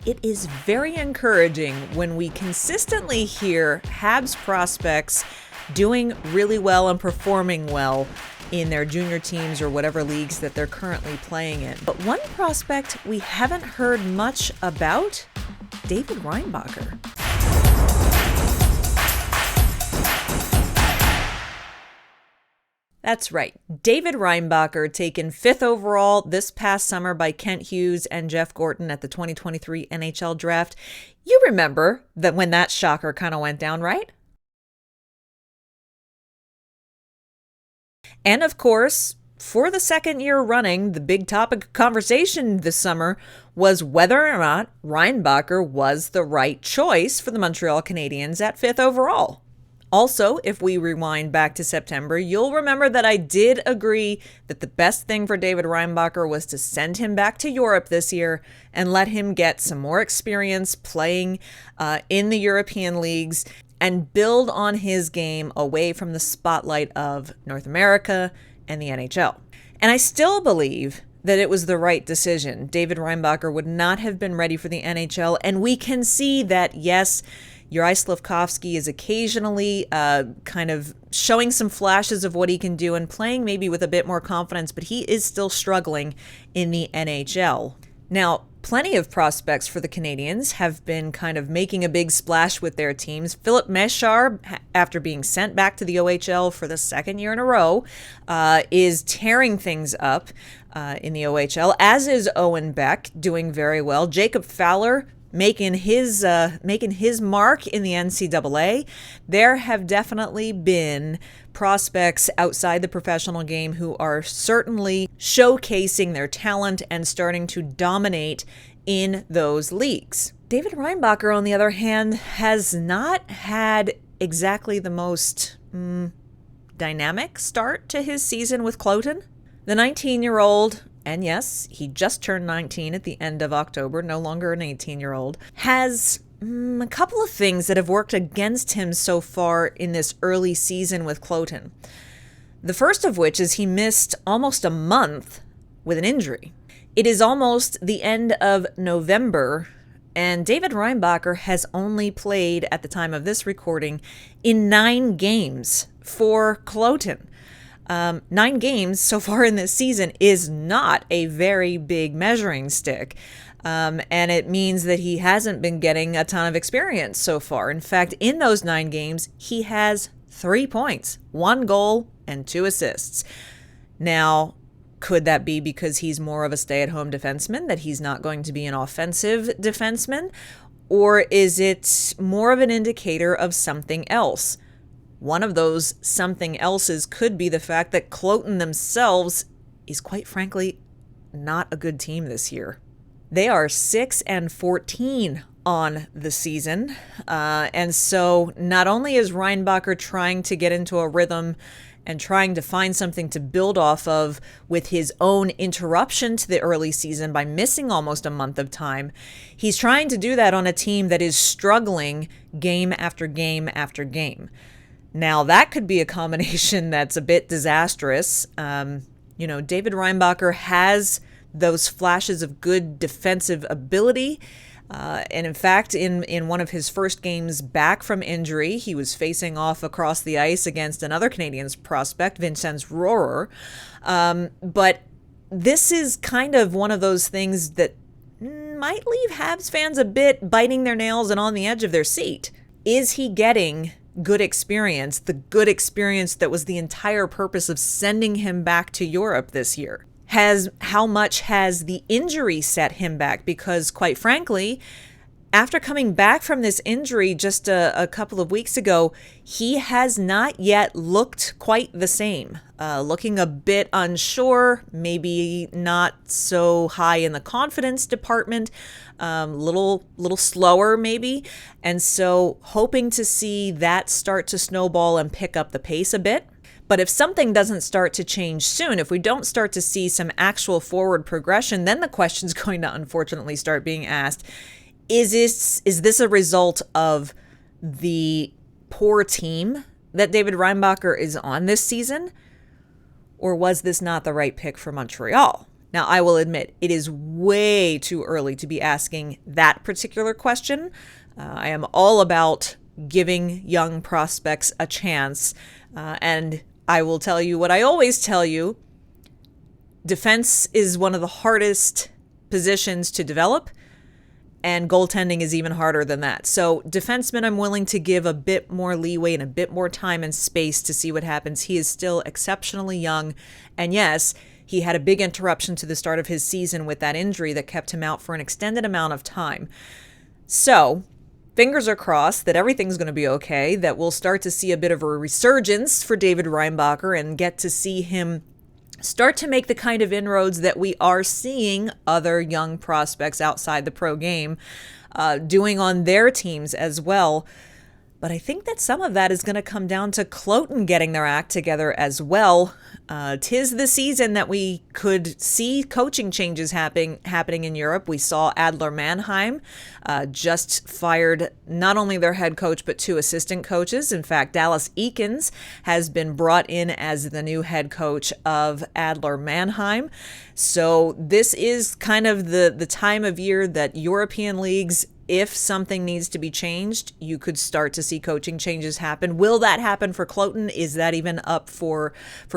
it is very encouraging when we consistently hear Habs prospects doing really well and performing well in their junior teams or whatever leagues that they're currently playing in. But one prospect we haven't heard much about, David Reinbacher. That's right. David Reinbacher, taken 5th overall this past summer by Kent Hughes and Jeff Gorton at the 2023 NHL draft. You remember that when that shocker kind of went down, right? And of course, for the second year running, the big topic of conversation this summer was whether or not Reinbacher was the right choice for the Montreal Canadiens at 5th overall. Also, if we rewind back to September, you'll remember that I did agree that the best thing for David Reinbacher was to send him back to Europe this year and let him get some more experience playing in the European leagues and build on his game away from the spotlight of North America and the NHL. And I still believe that it was the right decision. David Reinbacher would not have been ready for the NHL, and we can see that, yes, Juraj Slafkovsky is occasionally kind of showing some flashes of what he can do and playing maybe with a bit more confidence, but he is still struggling in the NHL. Now, plenty of prospects for the Canadiens have been kind of making a big splash with their teams. Filip Mesar, after being sent back to the OHL for the second year in a row, is tearing things up in the OHL, as is Owen Beck, doing very well. Jakub Fowler, making his mark in the NCAA. There have definitely been prospects outside the professional game who are certainly showcasing their talent and starting to dominate in those leagues. David Reinbacher, on the other hand, has not had exactly the most dynamic start to his season with Cloton. The 19-year-old, and yes, he just turned 19 at the end of October, no longer an 18-year-old, has a couple of things that have worked against him so far in this early season with Cloton. The first of which is he missed almost a month with an injury. It is almost the end of November, and David Reinbacher has only played, at the time of this recording, in 9 games for Cloton. 9 games so far in this season is not a very big measuring stick. And it means that he hasn't been getting a ton of experience so far. In fact, in those 9 games, he has 3 points, 1 goal, and 2 assists. Now, could that be because he's more of a stay-at-home defenseman, that he's not going to be an offensive defenseman? Or is it more of an indicator of something else? One of those something else's could be the fact that Cloton themselves is, quite frankly, not a good team this year. They are 6-14 on the season. And so not only is Reinbacher trying to get into a rhythm and trying to find something to build off of with his own interruption to the early season by missing almost a month of time, he's trying to do that on a team that is struggling game after game after game. Now, that could be a combination that's a bit disastrous. David Reinbacher has those flashes of good defensive ability. And in fact, in one of his first games back from injury, he was facing off across the ice against another Canadiens prospect, Vincenz Rohrer. But this is kind of one of those things that might leave Habs fans a bit biting their nails and on the edge of their seat. Is he getting good experience, the good experience that was the entire purpose of sending him back to Europe this year? How much has the injury set him back? Because quite frankly, after coming back from this injury just a couple of weeks ago, he has not yet looked quite the same. Looking a bit unsure, maybe not so high in the confidence department, little slower maybe. And so hoping to see that start to snowball and pick up the pace a bit. But if something doesn't start to change soon, if we don't start to see some actual forward progression, then the question's going to unfortunately start being asked, is this a result of the poor team that David Reinbacher is on this season? Or was this not the right pick for Montreal? Now, I will admit, it is way too early to be asking that particular question. I am all about giving young prospects a chance. And I will tell you what I always tell you. Defense is one of the hardest positions to develop, and goaltending is even harder than that. So defenseman, I'm willing to give a bit more leeway and a bit more time and space to see what happens. He is still exceptionally young. And yes, he had a big interruption to the start of his season with that injury that kept him out for an extended amount of time. So fingers are crossed that everything's going to be okay, that we'll start to see a bit of a resurgence for David Reinbacher and get to see him start to make the kind of inroads that we are seeing other young prospects outside the pro game doing on their teams as well. But I think that some of that is going to come down to Cloten getting their act together as well. 'Tis the season that we could see coaching changes happening in Europe. We saw Adler Mannheim just fired not only their head coach, but 2 assistant coaches. In fact, Dallas Eakins has been brought in as the new head coach of Adler Mannheim. So this is kind of the time of year that European leagues, if something needs to be changed, you could start to see coaching changes happen. Will that happen for Cloten? Is that even up for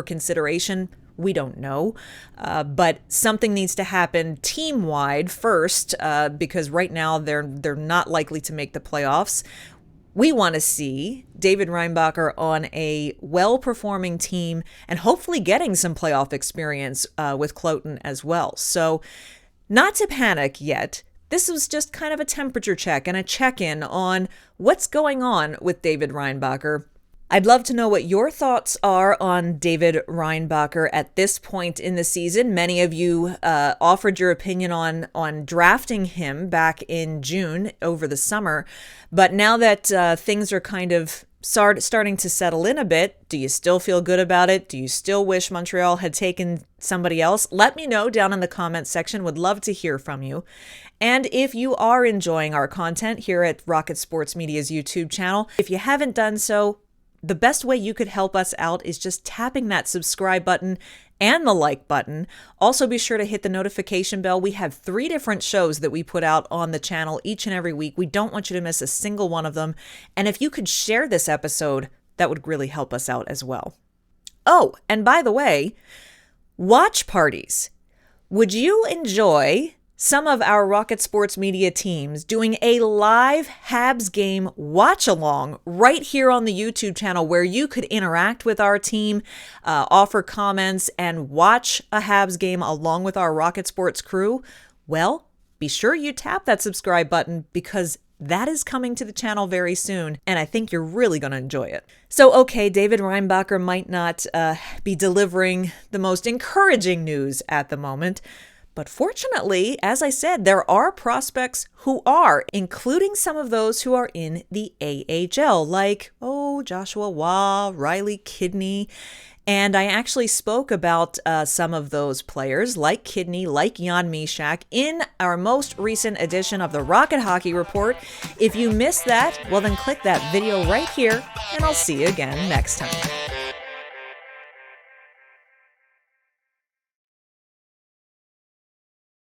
consideration? We don't know. But something needs to happen team-wide first, because right now they're not likely to make the playoffs. We want to see David Reinbacher on a well-performing team and hopefully getting some playoff experience with Cloten as well. So not to panic yet. This was just kind of a temperature check and a check-in on what's going on with David Reinbacher. I'd love to know what your thoughts are on David Reinbacher at this point in the season. Many of you offered your opinion on drafting him back in June over the summer. But now that things are kind of starting to settle in a bit, do you still feel good about it? Do you still wish Montreal had taken somebody else? Let me know down in the comments section. Would love to hear from you. And if you are enjoying our content here at Rocket Sports Media's YouTube channel, if you haven't done so, the best way you could help us out is just tapping that subscribe button and the like button. Also, be sure to hit the notification bell. We have 3 different shows that we put out on the channel each and every week. We don't want you to miss a single one of them. And if you could share this episode, that would really help us out as well. Oh, and by the way, watch parties. Would you enjoy some of our Rocket Sports Media teams doing a live Habs game watch-along right here on the YouTube channel where you could interact with our team, offer comments, and watch a Habs game along with our Rocket Sports crew? Well, be sure you tap that subscribe button because that is coming to the channel very soon, and I think you're really going to enjoy it. So, okay, David Reinbacher might not be delivering the most encouraging news at the moment, but fortunately, as I said, there are prospects who are, including some of those who are in the AHL, like, Joshua Waugh, Riley Kidney. And I actually spoke about some of those players, like Kidney, like Jan Mysak, in our most recent edition of the Rocket Hockey Report. If you missed that, well then click that video right here, and I'll see you again next time.